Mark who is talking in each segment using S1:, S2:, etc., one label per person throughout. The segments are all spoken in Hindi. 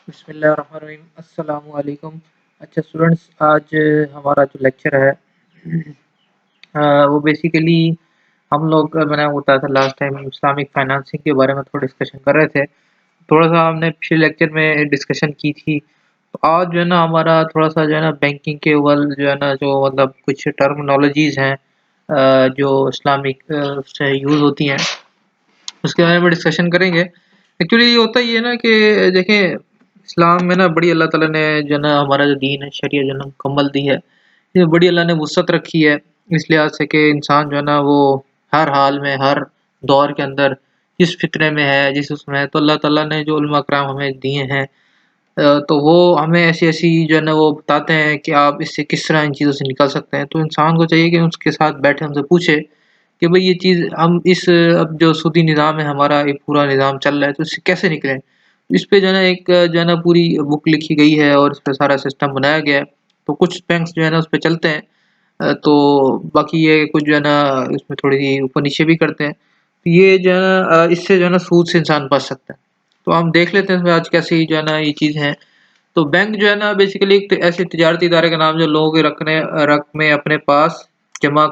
S1: बिस्मिल्लाहिर्रहमानिर्रहीम अस्सलामु अलैकुम। अच्छा स्टूडेंट्स, आज हमारा जो लेक्चर है वो बेसिकली हम लोग मैंने बताया था लास्ट टाइम इस्लामिक फाइनेंसिंग के बारे में थोड़ा डिस्कशन कर रहे थे। थोड़ा सा हमने पिछले लेक्चर में डिस्कशन की थी। तो आज जो है ना हमारा थोड़ा सा जो है ना बैंकिंग के ऊपर जो है ना जो मतलब कुछ टर्मिनोलॉजीज हैं जो इस्लामिक से यूज़ होती हैं उसके बारे में डिस्कशन करेंगे। एक्चुअली ये होता ही है ना कि देखें, इस्लाम में ना बड़ी अल्लाह ताला ने जो है ना हमारा जो दीन है शरीयत जो है ना मुकम्मल दी है। ये बड़ी अल्लाह ने वुसअत रखी है इस लिहाज से कि इंसान जो है ना वो हर हाल में हर दौर के अंदर जिस फ़ितरे में है जिस उसमें है तो अल्लाह ताला ने जो उलमा कराम हमें दिए हैं तो वो हमें ऐसी-ऐसी जो है ना वो बताते हैं कि आप इससे किस तरह इन चीज़ों से निकल सकते हैं। तो इंसान को चाहिए कि उसके साथ बैठे उनसे पूछे कि भई ये चीज़ हम इस अब जो सूदी निज़ाम है हमारा ये पूरा निज़ाम चल रहा है तो इससे कैसे निकलें? इस पे जो है ना एक जो है ना पूरी बुक लिखी गई है और इस पे सारा सिस्टम बनाया गया है। तो कुछ बैंक्स जो है ना उस पे चलते हैं तो बाकी ये कुछ जो है ना इसमें थोड़ी-सी ऊपर-नीचे भी करते हैं। तो ये जो है ना इससे जो है ना सूद से इंसान बच सकता है। तो हम देख लेते हैं इसमें आज कैसी जो है ना ये चीज़ है। तो बैंक जो है ना बेसिकली एक ऐसे तिजारती इदारे का नाम जो लोगों के रकमें अपने पास जमा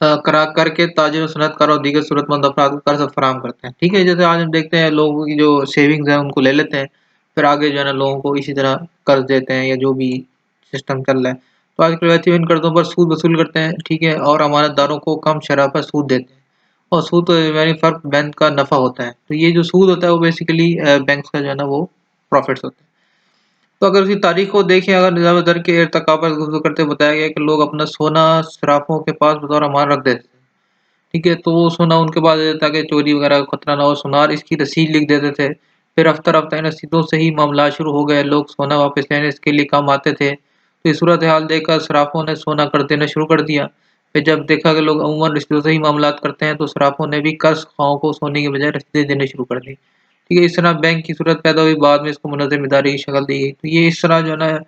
S1: करा करके ताजिर, सनअतकारों और दीगर ज़रूरतमंद अफ़राद को कर्ज़ फ़राहम करते हैं। ठीक है? जैसे आज हम देखते हैं लोगों की जो सेविंग्स है उनको ले लेते हैं, फिर आगे जो है ना लोगों को इसी तरह कर्ज़ देते हैं या जो भी सिस्टम चल रहा है। तो आजकल वैसे भी इन कर्ज़ों पर सूद वसूल करते हैं, ठीक है? और अमानतदारों को कम शरह पर सूद देते हैं और सूद तो यानी फ़र्क बैंक का नफ़ा होता है। तो ये जो सूद होता है वो बेसिकली बैंक्स का जो है ना वो प्रॉफ़िट्स होते हैं। तो अगर उसकी तारीख को देखें, अगर निज़ाम दर के इर्तिका पर गुफ्तगू करते हुए बताया गया है कि लोग अपना सोना सराफ़ों के पास बतौर अमान रख देते थे। ठीक है? तो वो सोना उनके पास रहता ताकि चोरी वगैरह का खतरा ना हो, सुनार इसकी रसीद लिख देते थे। फिर हफ्ता-हफ्ता इन रसीदों से ही मामलात शुरू हो गए, लोग सोना वापस लेने इसके लिए काम आते थे। तो ये सूरत-ए-हाल देखकर सराफ़ों ने सोना कर्ज़ देना शुरू कर दिया। फिर जब देखा कि लोग अमूमन रसीदों से ही मामलात करते हैं, तो सराफ़ों ने भी कर्ज़ ख़्वाहों को सोने के बजाय रसीदें देनी शुरू कर दी। ठीक है? इस तरह बैंक की सूरत पैदा हुई, बाद में इसको मुनज़्ज़म इदारे की शक्ल दी गई। तो ये इस तरह जो है ना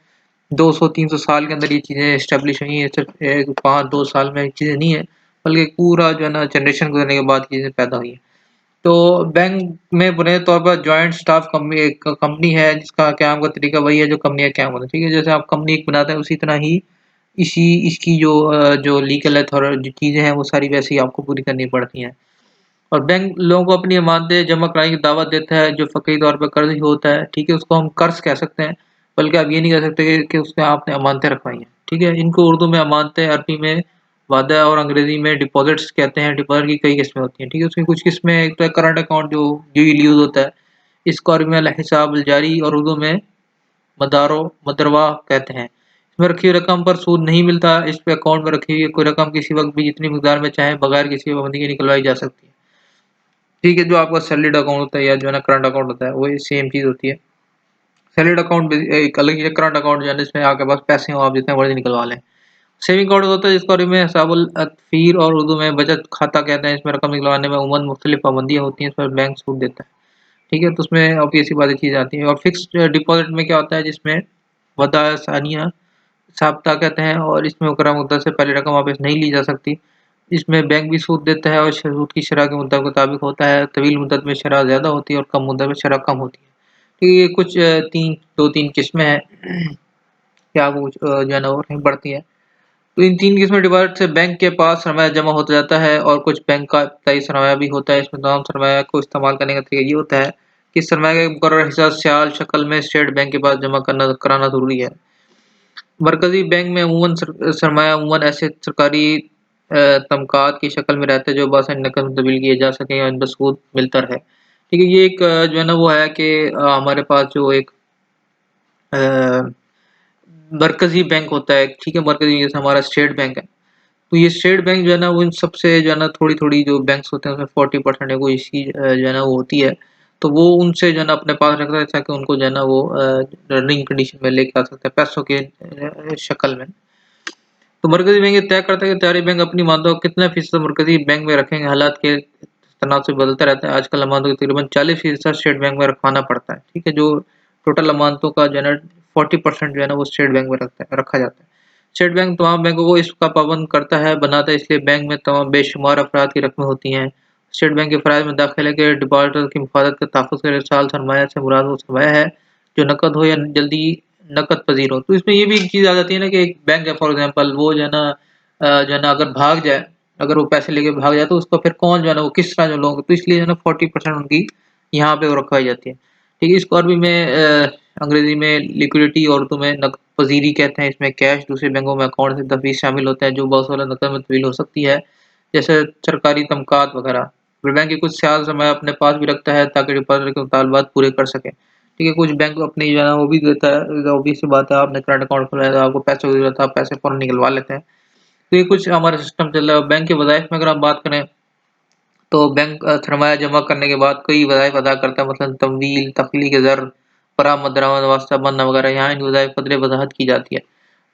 S1: 200-300 साल के अंदर ये चीज़ें एस्टेब्लिश हुई हैं, सिर्फ़ 5-2 साल में ये चीज़ें नहीं है, बल्कि पूरा जो है ना जनरेशन गुज़रने के बाद चीज़ें पैदा हुई हैं। तो बैंक में बुनियादी तौर पर जॉइंट स्टाफ कंपनी एक कंपनी है जिसका क़याम का तरीका वही है जो कंपनियाँ क़याम होती हैं, ठीक है? जैसे आप कंपनी एक बनाते हैं उसी तरह ही इसकी जो लीगल जो चीज़ें हैं वो सारी वैसे ही आपको पूरी करनी पड़ती हैं। और बैंक लोगों को अपनी अमानतें जमा कराने की दावत देता है, जो फ़िक्री तौर पे कर्ज़ ही होता है, ठीक है? उसको हम कर्ज़ कह सकते हैं, बल्कि आप ये नहीं कह सकते कि उसमें आपने अमानतें रखवाई हैं, ठीक है? इनको उर्दू में अमानतें, अरबी में वादा और अंग्रेज़ी में डिपॉज़िट्स कहते हैं। डिपॉज़िट की कई किस्में होती हैं, ठीक है? उसकी कुछ किस्में एक तो है करंट अकाउंट जो डेली यूज़ होता है, इसको अरबी में अल-हिसाब अल-जारी और उर्दू में मदरवा कहते हैं। इसमें रखी हुई रकम पर सूद नहीं मिलता, इस पे अकाउंट में रखी हुई कोई रकम किसी वक़्त भी जितनी मिक़दार में चाहे बगैर किसी पाबंदी के निकलवाई जा सकती है। ठीक है, जो आपका सैलरीड अकाउंट होता है या जो है ना करंट अकाउंट होता है, वही सेम चीज़ होती है। सैलरीड अकाउंट एक अलग ही है, करंट अकाउंट जो है ना इसमें आपके पास पैसे हों, आप जितने मर्ज़ी निकलवा लें। सेविंग अकाउंट होता है जिसको अरबी में हिसाबुल अतफ़ीर और उर्दू में बचत खाता कहते हैं। इसमें रकम निकलवाने में अमूमन मुख्तलिफ़ पाबंदियाँ होती हैं, इस पर बैंक सूद देता है। ठीक है, तो उसमें ऑब्वियस सी बात चीज़ आती है और फ़िक्स्ड डिपॉज़िट में क्या होता है जिसमें वदा सानिया साब्ता कहते हैं और इसमें मुकर्रर मुद्दत से पहले रकम वापस नहीं ली जा सकती। इसमें बैंक भी सूद देता है और सूद की शरह के मुताबिक होता है। तवील मुद्दत में शरह ज़्यादा होती है और कम मुद्दत में शरह कम होती है। तो ये कुछ 2-3 किस्में हैं क्या वो जो है ना वो बढ़ती हैं। तो इन 3 किस्में डिपॉज़िट से बैंक के पास सरमाया जमा होता जाता है और कुछ बैंक का तय सरमाया भी होता है। इसमें तमाम सरमाया को इस्तेमाल करने का तरीका ये होता है कि सरमाया का एक मुकर्रर हिस्सा स्याल शक्ल में स्टेट बैंक के पास जमा कराना ज़रूरी है। मरकज़ी बैंक में अमूमन सरमाया अमूमन ऐसे सरकारी तमग़ात की शक्ल में रहता है जो बआसानी नकद में तब्दील किए जा सकें और इन पर सूद मिलता रहे। ठीक है, ये एक जो है ना वो है कि हमारे पास जो एक अ, मरकज़ी बैंक होता है, ठीक है? मरकज़ी जैसे हमारा स्टेट बैंक है। तो ये स्टेट बैंक जो है ना वो इन सबसे जो है ना थोड़ी-थोड़ी जो बैंक्स होते हैं उसमें 40% है वो इसकी जो है ना वो होती है। तो वो उनसे जो है ना अपने पास रखता है ताकि उनको जो है ना वो रनिंग कंडीशन में लेके आ सकता है पैसों के शक्ल में। तो मरकज़ी बैंक ये तय करता है कि तैयारी बैंक अपनी मानदों कितने फ़ीसद मरकज़ी बैंक में रखेंगे, हालात के तनाव बदलता रहता है। आजकल अमानतों के तकरीबन 40% स्टेट बैंक में रखवाना पड़ता है, ठीक है? जो टोटल अमानतों का जो है ना 40% जो है ना वो स्टेट बैंक में रखा जाता है। स्टेट बैंक तमाम बैंकों को इसका पाबंद करता है, बनाता है इसलिए बैंक में तमाम बेशुमार अफ़राद की रकमें होती हैं। स्टेट बैंक के फ़राइज़ में दाखिल है कि डिपॉज़िटर की हिफाज़त के तहफ़्फ़ुज़ के लिए इरसाल सरमाया से मुराद वो सरमाया है, जो नकद हो या जल्दी नकद पज़ीर हो। तो इसमें ये भी एक चीज़ आ जाती है ना कि एक बैंक है फॉर एग्ज़ाम्पल वो जो है ना जो है ना अगर भाग जाए, अगर वो पैसे लेके भाग जाए तो उसको फिर कौन जो है ना वो किस तरह जो लोग तो इसलिए जो है ना 40% उनकी यहाँ पे वो रखवाई जाती है। ठीक है, इसको अरबी में अंग्रेज़ी में लिक्विडिटी और उर्दू में नकद पज़ीरी कहते हैं। इसमें कैश दूसरे बैंकों में अकाउंट से तहवीज़ शामिल होता है जो बासौलत नकद में तब्दील हो सकती है, जैसे सरकारी तमकात वगैरह। फिर बैंक के कुछ साल समय अपने पास भी रखता है ताकि डिपॉज़िटर के मुतालबात पूरे कर सके। ठीक है, कुछ बैंक अपनी जो है ना वो भी देता है, ऑब्वियस सी बात है आपने करंट अकाउंट खुलाया है, आपको पैसों की ज़रूरत है, आप पैसे फ़ौरन निकलवा लेते हैं। तो ये कुछ हमारा सिस्टम चल रहा है। बैंक के वज़ाइफ में अगर आप बात करें तो बैंक सरमाया जमा करने के बाद कई वज़ाइफ अदा करता है, मसलन तमवील, तख़लीक़ ज़र, बरामद दरामद वास्ता बनना वगैरह, यहाँ इन वज़ाइफ कदरे वज़ाहत की जाती है।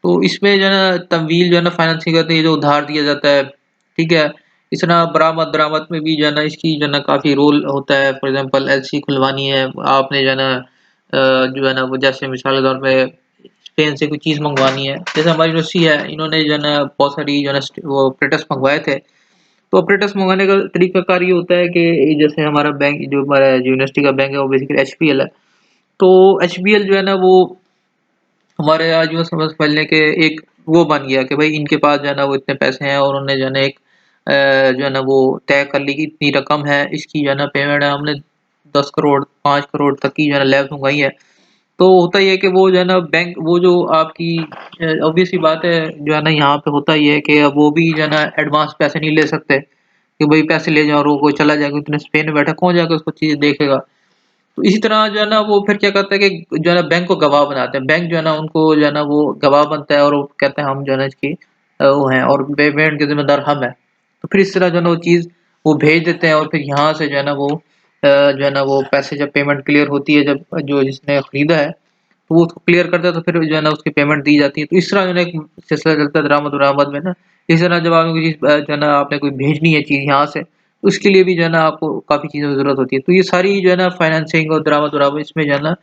S1: तो इसमें जो है ना तमवील जो है ना फाइनेंसिंग करते हैं, जो उधार दिया जाता है, ठीक है? इस तरह बरामद-दरामद में भी जो है ना इसकी जो है ना काफ़ी रोल होता है। फॉर एग्ज़ाम्पल एलसी खुलवानी है, आपने जो है ना जो है ना वो जैसे मिसाल के तौर पे स्पेन से कोई चीज़ मँगवानी है, जैसे हमारी यूनिवर्सिटी है, इन्होंने जो है ना बहुत सारी जो है ना वो ऑपरेटर्स मँगवाए थे। तो ऑपरेटर्स मँगाने का तरीकाकार ये होता है कि जैसे हमारा बैंक जो हमारा यूनिवर्सिटी का बैंक है वो बेसिकली एचपीएल है। तो एचबीएल जो है ना वो हमारे आज यूँ समझ लें कि एक वो बन गया कि भाई इनके पास जो है ना वो इतने पैसे हैं और उन्होंने जो है ना एक जो है ना वो तय कर ली कि इतनी रकम है, इसकी जो है ना पेमेंट है हमने 10 करोड़, 5 करोड़ तक की जो है ना लैब्स मँगवाई है। तो होता ये है कि वो जो है ना बैंक वो जो आपकी ऑब्वियस सी बात है जो है ना यहाँ पे होता ये है कि अब वो भी जो है ना एडवांस पैसे नहीं ले सकते कि भाई पैसे ले जाओ और वो कोई चला जाएगा, इतने स्पेन में बैठा कौन जाके उसको चीज़ें देखेगा। तो इसी तरह जो है ना वो फिर क्या करता है कि जो है ना बैंक को गवाह बनाते हैं। बैंक जो है ना उनको जो है ना वो गवाह बनता है और वो कहते हैं हम जो है ना इसकी वो हैं और पेमेंट के ज़िम्मेदार हम हैं। तो फिर इस तरह जो है ना वो चीज़ वो भेज देते हैं और फिर यहाँ से जो है ना वो जो है ना वो पैसे जब पेमेंट क्लियर होती है जब जो जिसने खरीदा है, तो वो उसको क्लियर करता है तो फिर जो है ना उसकी पेमेंट दी जाती है। तो इस तरह जो है ना एक सिलसिला चलता है दरामद-वरामद में ना। इस तरह जब आपको कोई चीज़ जो है ना आपने कोई भेजनी है चीज़ यहाँ से उसके लिए भी जो है ना आपको काफ़ी चीज़ों की ज़रूरत होती है। तो ये सारी जो है ना फाइनेंसिंग और दरामद-वरामद इसमें जो है ना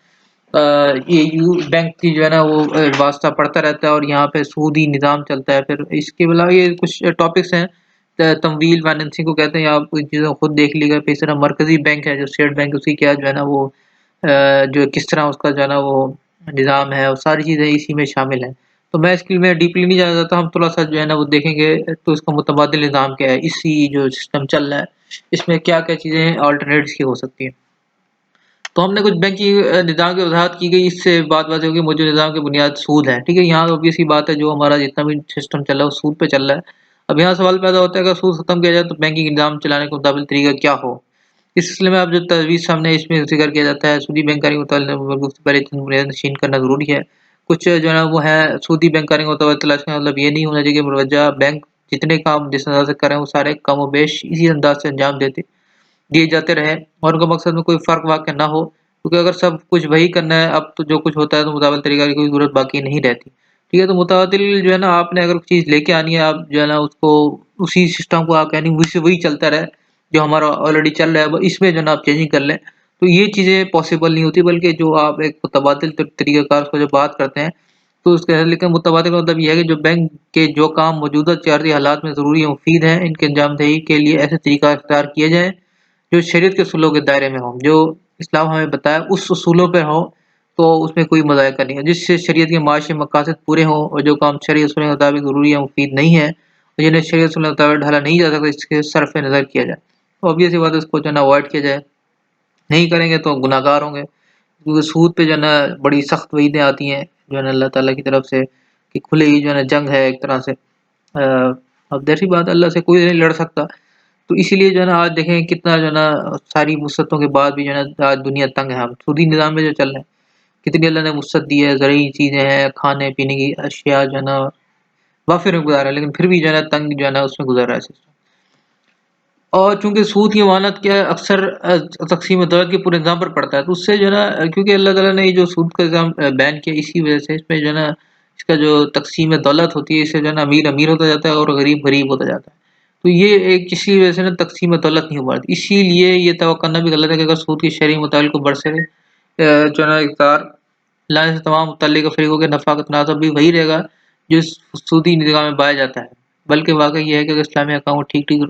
S1: ये यू बैंक की जो है ना वो वास्ता पड़ता रहता है और यहाँ पे सूदी निज़ाम चलता है। फिर इसके अलावा ये कुछ टॉपिक्स हैं तमवील फाइनेंसिंग को कहते हैं, आप इन चीज़ों को खुद देख लीजिएगा। फिर इस तरह मरकज़ी बैंक है जो स्टेट बैंक उसकी क्या जो है ना वो जो किस तरह उसका जो है ना वो निज़ाम है और सारी चीज़ें इसी में शामिल हैं। तो मैं इसके में डीपली नहीं जाना चाहता, हम थोड़ा-सा जो है ना वो देखेंगे तो इसका मुतबादिल निज़ाम क्या है, इसी जो सिस्टम चल रहा है, इसमें क्या-क्या चीज़ें अल्टरनेट्स की हो सकती हैं। तो हमने कुछ बैंकिंग निज़ाम की वज़ाहत की गई, इससे बात वाज़ेह होगी मौजूदा निज़ाम की बुनियाद सूद है, ठीक है? यहाँ ऑब्वियस सी बात है जो हमारा जितना भी सिस्टम चल रहा है वो सूद पे चल रहा है। अब यहाँ सवाल पैदा होता है अगर सूद खत्म किया जाए तो बैंकिंग निज़ाम चलाने का मुताबिक तरीका क्या हो? इस सिलसिले में अब जो तजवीज़ सामने है इसमें ज़िक्र किया जाता है सूदी बैंककारी मुताबिक से पहले चंद बुनियादी नशीन करना ज़रूरी है। कुछ जो है ना वो है सूदी बैंककारी का मुताबिक तलाश का मतलब ये नहीं होना चाहिए कि मुरवजा बैंक जितने काम जिस अंदाज़ से कर रहे हैं वो सारे कमोबेश इसी अंदाज़ से अंजाम दिए जाते रहें और उनका मकसद में कोई फ़र्क वाक़या ना हो, क्योंकि अगर सब कुछ वही करना है अब तो जो कुछ होता है तो मुताबिल तरीक़ा की कोई ज़रूरत बाकी नहीं रहती। ठीक है? तो मुतादिल जो है ना आपने अगर चीज़ लेके आनी है आप जो है ना उसको उसी सिस्टम को आप यानी वही चलता रहे, जो हमारा ऑलरेडी चल रहा है अब इसमें जो है ना आप चेंजिंग कर लें। तो ये चीज़ें पॉसिबल नहीं होती बल्कि जो आप एक मुतबादिल तरीक़ाकार को जब बात करते हैं, तो उसके लेकिन मुतबादिल का मतलब ये है कि जो बैंक के जो काम मौजूदा तजारती हालात में ज़रूरी और मुफ़ीद हैं, इनकी अंजामदही के लिए ऐसे तरीक़ा इख्तियार किए जाएँ जो शरीयत के उसूलों के दायरे में हों, जो इस्लाम हमें बताया उस उसूलों पे हों, तो उसमें कोई मज़ायक़ा नहीं है। जिससे शरीयत के माशी मकासद पूरे हों और जो काम शरई उसूलों के मुताबिक ज़रूरी या मुफ़ीद नहीं है, और जिन्हें शरीयत उसूलों के मुताबिक ढाला नहीं जा सकता, इसके सरफ़ नज़र किया जाए। तो ऑब्वियस सी बात है इसको जो है ना अवॉइड किया जाए, नहीं करेंगे तो गुनहगार होंगे। क्योंकि सूद पे जो है ना बड़ी सख्त वईदें आती हैं, जो है ना अल्लाह ताला की तरफ से कि खुली ही जो है ना जंग है एक तरह से। अब ज़ाहिर-सी बात है अल्लाह से कोई नहीं लड़ सकता। तो इसीलिए जो है ना आज देखें कितना जो है ना सारी वुसअतों के बाद भी जो है ना आज दुनिया तंग है। हम सूदी निज़ाम में जो चल रहे हैं, कितनी अल्लाह ने वुसअत दी है, ज़रूरी चीज़ें हैं, खाने-पीने की अशिया जो है ना वाफ़िर में गुज़ारा है, लेकिन फिर भी जो है ना तंग जो है ना उसमें गुज़र रहा है सिस्टम। और चूँकि सूद की अमानत क्या है अक्सर तक़सीम दौलत के पूरे निज़ाम पर पड़ता है, तो उससे जो है ना क्योंकि अल्लाह ताला ने ये जो सूद का निज़ाम बैन किया इसी वज़ह से इसमें जो है ना इसका जो तक़सीम दौलत होती है इससे जो है ना अमीर अमीर होता जाता है और गरीब गरीब होता जाता है। तो ये एक इसी वज़ह से ना तक़सीम दौलत नहीं हो पाती। इसीलिए ये तवक्को करना भी गलत है कि अगर सूद के शरई मसाइल को बरसरे जो है ना इक़्तिदार लाने से तमाम मुतल्लिक़ फ़रीक़ों के नफ़ा का तनासब भी वही रहेगा जो सूदी निज़ाम में पाया जाता है। बल्कि वाक़ई ये है कि अगर इस्लामी अहकाम को ठीक-ठीक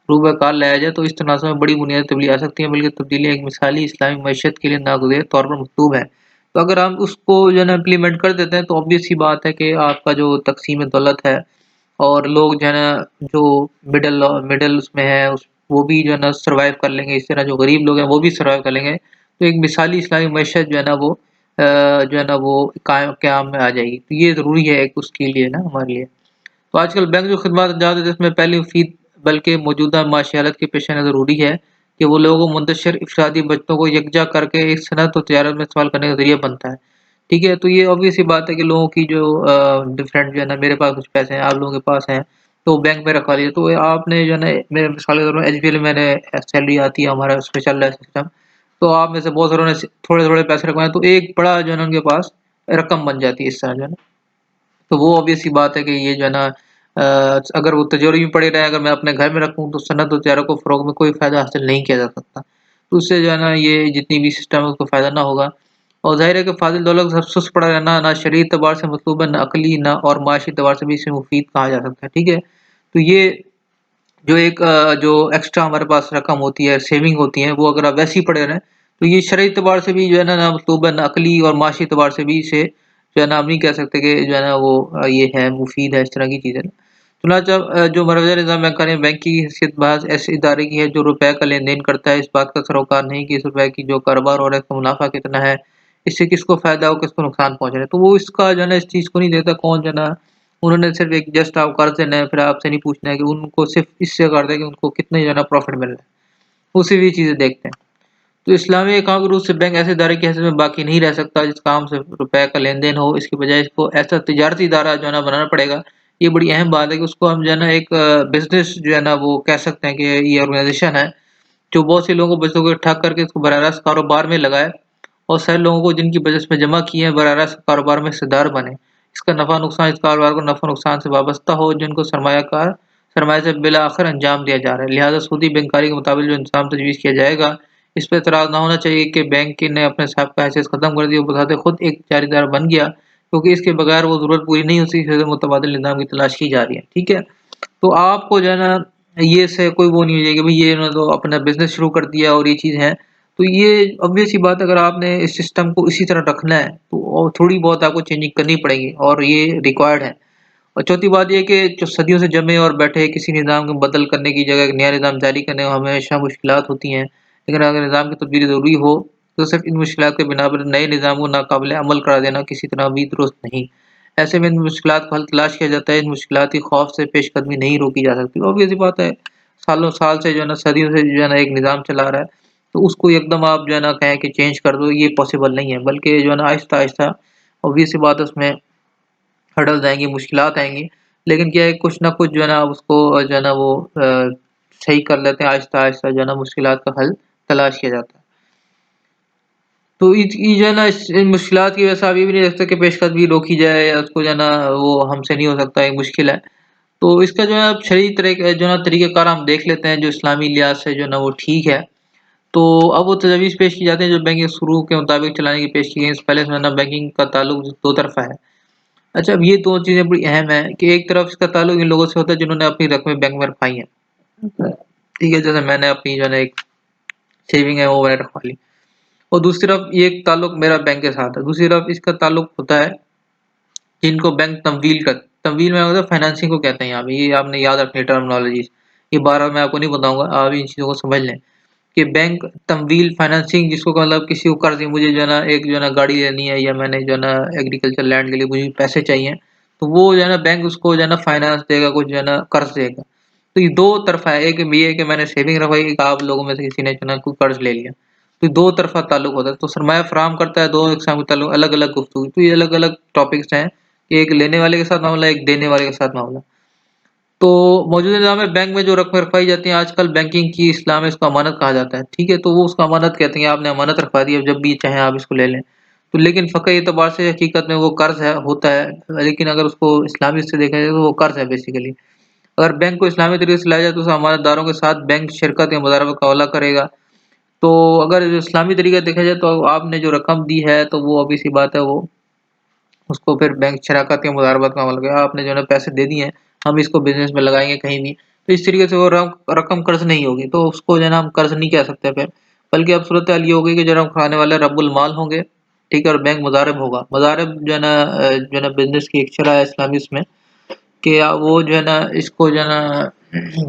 S1: रूबा-कार लाया जाए तो इस तनाज़ुर में बड़ी बुनियादी तब्दीली आ सकती है, बल्कि तब्दीली एक मिसाली इस्लामी मईशत के लिए नागज़िर तौर पर मतलूब है। तो अगर हम उसको जो है ना इम्प्लीमेंट कर देते हैं तो ऑब्वियस सी बात है कि आपका जो तक़सीम-ए-दौलत है और लोग जो है ना जो मिडल उसमें है वो भी जो है ना सर्वाइव कर लेंगे, इस तरह जो गरीब लोग हैं वो भी सर्वाइव कर लेंगे। तो एक मिसाली इस्लामी मईशत जो है ना वो जो है ना वो क़याम में आ जाएगी। तो ये ज़रूरी है एक उसके लिए ना हमारे लिए। तो आजकल बैंक जो ख़िदमत अंजाम देते हैं उसमें पहली मुफ़ीद बल्कि मौजूदा माशी हालत के पेश नज़र ज़रूरी है कि वो लोगों को मुंतशिर इफ़रादी बचतों को यकजा करके एक सनअत और तिजारत में इस्तेमाल करने का ज़रिया बनता है। ठीक है? तो ये ऑब्वियस सी बात है कि लोगों की जो डिफरेंट जो है ना मेरे पास कुछ पैसे हैं, आप लोगों के पास हैं, तो बैंक में रखवा लीजिए। तो आपने जो है ना मेरे मिसाल के तौर पर एसबीआई में मैंने सैलरी आती है, हमारा उसमें चल रहा है सिस्टम। तो आप में से बहुत सारों ने थोड़े-थोड़े पैसे रखवाए तो एक बड़ा जो है ना उनके पास रकम बन जाती है इस तरह जो है ना। तो वो ऑब्वियस सी बात है कि ये जो है ना अगर वो तिजोरी में पड़े रहे, अगर मैं अपने घर में रखूँ तो सनअत और तिजारत को फ़रोग़ में कोई फ़ायदा हासिल नहीं किया जा सकता। तो उससे जो है ना ये जितनी भी सिस्टम है उसको फ़ायदा ना होगा और ज़ाहिर है कि फ़ाज़िल दौलत सब सुस्त पड़ा रहना ना शरई एतबार से मतलूब है, ना अक़ली ना और माशी एतबार से भी इसे मुफ़ीद कहा जा सकता है। ठीक है? तो ये जो एक जो एक्स्ट्रा हमारे पास रकम होती है, सेविंग होती है, वो अगर आप वैसे ही पड़े रहें, तो ये शरई एतबार से भी जो है ना मतलूब है, ना अक़ली और माशी एतबार से भी इसे जो है ना हम नहीं कह सकते कि जो है ना वो ये है मुफ़ीद है, इस तरह की चीज़ें। चुनांचे जो मरकज़ी निज़ाम बैंक की हैसियत महज़ ऐसे इदारे की है जो रुपए का लेन-देन करता है, इस बात का सरोकार नहीं कि इस रुपए की जो कारोबार हो रहा है, इसका मुनाफ़ा कितना है, इससे किसको फ़ायदा हो, किसको नुकसान पहुँच रहा है। तो वो इसका जो है ना इस चीज़ को नहीं देखता कौन जो है ना उन्होंने सिर्फ़ एक जस्ट आपको कर्ज़ देना है, फिर आपसे नहीं पूछना है कि उनको सिर्फ़ इससे करते हैं कि उनको कितने जो है ना प्रॉफ़िट मिल रहा है। वो सिर्फ़ ये चीज़ें देखते हैं। तो इस्लामी अहकाम के रूप से बैंक ऐसे इदारे की हैसियत में बाकी नहीं रह सकता जिस काम से रुपए का लेन-देन हो, इसकी बजाय इसको ऐसा तिजारती इदारा जो है ना बनाना पड़ेगा। ये बड़ी अहम बात है कि उसको हम जो है ना एक बिज़नेस जो है ना वो कह सकते हैं कि ये ऑर्गनाइज़ेशन है, जो बहुत से लोगों को बचतों को इकट्ठा करके इसको बराह रास्त कारोबार में लगाए और सारे लोगों को जिनकी बचत इसमें जमा की है, बराह रास्त कारोबार में हिस्सेदार बने। इसका नफ़ा-नुकसान इस कारोबार को नफ़ा-नुकसान से वाबस्ता हो, जिनको सरमाया से बिल-आख़िर अंजाम दिया जा रहा है। लिहाज़ा सूदी बैंकारी के मुताबिक जो इंतज़ाम तजवीज़ किया जाएगा, इस पे एतराज़ ना होना चाहिए कि बैंक ने अपने साबिक़ा हैसियत ख़त्म कर दी और बज़ाते खुद एक जारीदार बन गया, क्योंकि इसके बगैर वो ज़रूरत पूरी नहीं हो सकती, इसलिए मुतबादिल निज़ाम की तलाश की जा रही है। ठीक है? तो आपको जो है ना ये से कोई वो नहीं हो जाएगी, भई ये इन्होंने तो अपना बिज़नेस शुरू कर दिया और ये चीज़ है। तो ये ऑब्वियस सी बात है अगर आपने इस सिस्टम को इसी तरह रखना है, तो थोड़ी बहुत आपको चेंजिंग करनी पड़ेगी और ये रिक्वायर्ड है। और चौथी बात ये है कि जो सदियों से जमे और बैठे किसी निज़ाम को बदल करने की जगह एक नया निज़ाम जारी करने में हमेशा मुश्किलात होती हैं। लेकिन अगर निज़ाम की तब्दीली ज़रूरी हो, तो सिर्फ़ इन मुश्किलात के बिना पर नए निज़ाम को नाक़ाबिल अमल करार देना किसी तरह भी दुरुस्त नहीं। ऐसे में इन मुश्किलात का हल तलाश किया जाता है, इन मुश्किलात के खौफ़ से पेशकदमी नहीं रोकी जा सकती। ऑब्वियस सी बात है, सालों-साल से जो है ना सदियों से जो है ना एक निज़ाम चला आ रहा है, तो उसको एकदम आप जो है ना कहें कि चेंज कर दो, ये पॉसिबल नहीं है। बल्कि जो है ना आहिस्ता-आहिस्ता ऑब्वियस सी बात है उसमें हर्डल्स आएँगी, मुश्किलात आएँगी, लेकिन क्या है कुछ न कुछ जो है ना उसको जो है ना वो सही कर लेते हैं, आहिस्ता-आहिस्ता जो है ना मुश्किलात का हल तलाश किया जाता है। तो ये जो है ना इन मुश्किलात की वजह से आप ये भी नहीं रख सकते कि पेशकदमी रोकी जाए या उसको जो है ना वो हमसे नहीं हो सकता, ये मुश्किल है। तो इसका जो है आप शरई तरह जो है ना तरीक़ेकार हम देख लेते हैं, जो इस्लामी लिहाज़ से जो है ना वो ठीक है। तो अब वो तजवीज़ पेश की जाती है जो बैंकिंग शुरू के मुताबिक चलाने की पेश की गई। इससे पहले जो है ना बैंकिंग का ताल्लुक दो तरफ़ा है। अच्छा, अब ये 2 चीज़ें बड़ी अहम हैं कि एक तरफ इसका ताल्लुक इन लोगों से होता है जिन्होंने अपनी रकमें बैंक में रखवाई हैं। ठीक है, जैसे मैंने अपनी जो है ना एक सेविंग है वो मैंने रखवा ली और दूसरी तरफ ये एक ताल्लुक मेरा बैंक के साथ है। दूसरी तरफ इसका ताल्लुक होता है जिनको बैंक तमवील में मतलब फाइनेंसिंग को कहते हैं यहाँ पे, ये आपने याद रखनी है टर्मिनोलॉजीज़। ये बार-बार मैं आपको नहीं बताऊँगा, आप इन चीज़ों को समझ लें कि बैंक तमवील फाइनेंसिंग जिसको मतलब किसी को कर्ज़ मुझे जो है ना एक जो है ना गाड़ी लेनी है या मैंने जो है ना एग्रीकल्चर लैंड के लिए मुझे पैसे चाहिए, तो वो जो है ना बैंक उसको जो है ना फाइनेंस देगा, कुछ जो है ना कर्ज़ देगा। तो ये 2 तरफ़ा है, एक ये है कि मैंने सेविंग रखवाई, एक आप लोगों में से किसी ने जो है ना कोई कर्ज़ ले लिया। तो 2 तरफ़ा ताल्लुक होता है, तो सरमाया फ़राहम करता है, 2 अक़साम के ताल्लुक अलग-अलग गुफ्तगू। तो ये अलग-अलग टॉपिक्स हैं, एक लेने वाले के साथ मामला है, एक देने वाले के साथ मामला। तो मौजूदा निज़ाम में बैंक में जो रकमें रखवाई जाती हैं आजकल बैंकिंग की इस्लाह में इसको अमानत कहा जाता है, ठीक है? तो वो उसको अमानत कहते हैं, आपने अमानत रखवा दी, अब जब भी चाहें आप इसको ले लें। तो लेकिन फ़िक़ही एतबार से हकीकत में वो कर्ज़ है होता है, लेकिन अगर उसको इस्लामी से देखा जाए तो वो कर्ज़ है बेसिकली। अगर बैंक को इस्लामी तरीके से लाया जाए तो उसे अमानतदारों के साथ बैंक शिरकत या मुज़ारबा का हवाला करेगा। तो अगर इस्लामी तरीका देखा जाए तो आपने जो रकम दी है तो वो ऑब्वियस सी बात है वो उसको फिर बैंक शराकत या मुज़ारबत का अमल किया, आपने जो है ना पैसे दे दिए हैं, हम इसको बिज़नेस में लगाएँगे कहीं भी। तो इस तरीके से वो रकम कर्ज नहीं होगी, तो उसको जो है ना हम कर्ज नहीं कह सकते फिर, बल्कि अब सूरत हाल ये होगी कि जो रकम खाने वाले रब्बुल माल होंगे, ठीक है, और बैंक मुज़ारिब होगा। मुज़ारिब जो है ना बिज़नेस की एक शरह है इस्लामी इसमें, कि वो जो है ना इसको जो है ना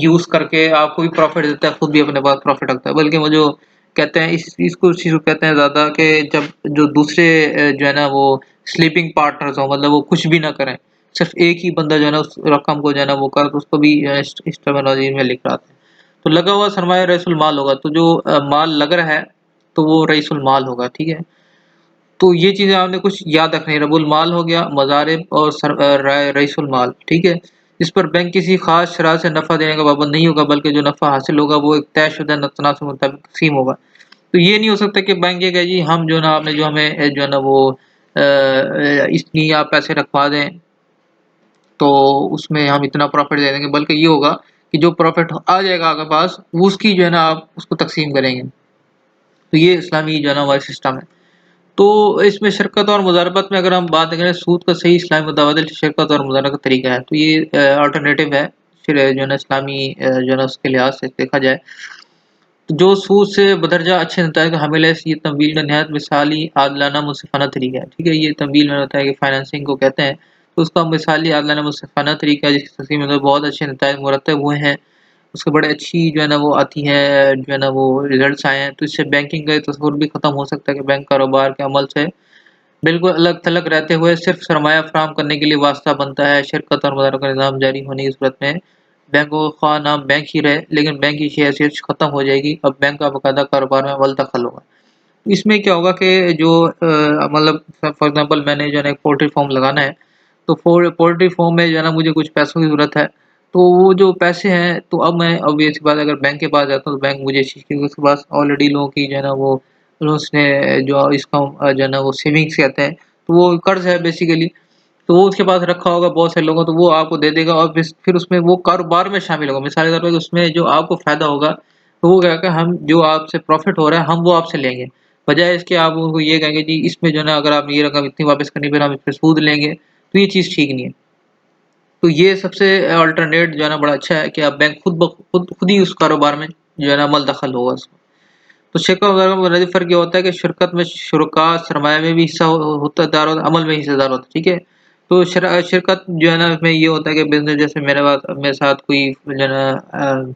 S1: यूज़ करके आपको भी प्रॉफ़िट देता है, खुद भी अपने पास प्रॉफ़िट रखता है। बल्कि वो जो कहते हैं इस चीज़ को कहते हैं ज़्यादा कि जब जो दूसरे जो है ना वो स्लीपिंग पार्टनर्स हों, मतलब वो कुछ भी ना करें, सिर्फ़ एक ही बंदा जो है ना उस रकम को जो है ना वो कर, तो उसको भी इस टर्मिनोलॉजी में लिख रहा था। तो लगा हुआ सरमाया रईसुल माल होगा, तो जो माल लग रहा है तो वो रईसुल माल होगा, ठीक है। तो ये चीज़ें आपने कुछ याद रखनी है, रबुल माल हो गया, मज़ारिब और रईसुल माल, ठीक है। इस पर बैंक किसी ख़ास शरह से नफ़ा देने का पाबंद नहीं होगा, बल्कि जो नफ़ा हासिल होगा वो एक तयशुदा तनासब के मुताबिक तक़सीम होगा। तो ये नहीं हो सकता कि बैंक ये कहे जी हम जो है ना आपने जो हमें जो है ना वो इतनी आप पैसे रखवा दें, तो उसमें हम इतना प्रॉफ़िट दे देंगे, बल्कि ये होगा कि जो प्रॉफ़िट आ जाएगा आपके पास, वो उसकी जो है ना आप उसको तक़सीम करेंगे। तो ये इस्लामी जो है ना हमारा सिस्टम है। तो इसमें शिरकत और मुज़ारबत में अगर हम बात करें, सूद का सही इस्लामी मुतबादिल शिरकत और मुज़ारबत का तरीका है, तो ये अल्टरनेटिव है फिर जो है ना इस्लामी जो है ना उसके लिहाज से देखा जाए, तो जो सूद से बदरजा अच्छे नतायज का हामिल है, ये तमवील का नहायत मिसाली आदलाना मुनसिफ़ाना तरीका है, ठीक है। ये तमवील में होता है कि फाइनेंसिंग को कहते हैं, तो उसका मिसाली आदलाना मुनसिफ़ाना तरीका है, जिसकी तस्लीम में बहुत अच्छे नतायज मुरतब हुए हैं, उसके बड़े अच्छी जो है ना वो आती है, जो है ना वो रिज़ल्ट्स आए हैं। तो इससे बैंकिंग का तस्वुर भी ख़त्म हो सकता है कि बैंक कारोबार के अमल से बिल्कुल अलग-थलग रहते हुए सिर्फ़ सरमाया फ़राहम करने के लिए वास्ता बनता है। शिरकत और मुज़ारबत का निज़ाम जारी होने की सूरत में बैंक को ख़्वाह नाम बैंक ही रहे, लेकिन बैंक की हैसियत ख़त्म हो जाएगी। अब बैंक का बाकायदा कारोबार में अव्वल दख़ल होगा। इसमें क्या होगा कि जो मतलब फॉर एग्ज़ाम्पल मैंने जो है ना एक पोल्ट्री फार्म लगाना है, तो पोल्ट्री फार्म में जो है ना मुझे कुछ पैसों की ज़रूरत है, तो वो जो पैसे हैं, तो अब मैं ऑब्वियस सी बात है, अगर बैंक के पास जाता हूँ, तो बैंक मुझे इस चीज़ की उसके पास ऑलरेडी लोगों की जो है ना वो उसने जो इसको जो है ना वो सेविंग्स कहते हैं, तो वो कर्ज़ है बेसिकली। तो वो उसके पास रखा होगा बहुत सारे लोगों, तो वो आपको दे देगा और फिर उसमें वो कारोबार में शामिल होगा। मिसाल के तौर पे उसमें जो आपको फ़ायदा होगा, तो वो क्या कहेगा, हम जो आपसे प्रॉफ़िट हो रहा है, हम वो आपसे लेंगे। बजाए इसके आप उनको ये कहेंगे जी इसमें जो है ना अगर आप ये रकम इतनी वापस करनी, फिर हम इस पे सूद लेंगे, तो ये चीज़ ठीक नहीं है। तो ये सबसे अल्टरनेट जो है ना बड़ा अच्छा है कि आप बैंक खुद ही उस कारोबार में जो है ना अमल दख़ल होगा उसमें। तो शिरकत वगैरह में बुनियादी फ़र्क ये होता है कि शिरकत में शुरका सरमाया में भी हिस्सा होता दार होता है, अमल में हिस्सेदार होता है, ठीक है? तो शिरकत जो है ना इसमें ये होता है कि बिज़नेस जैसे मेरे साथ कोई जो है ना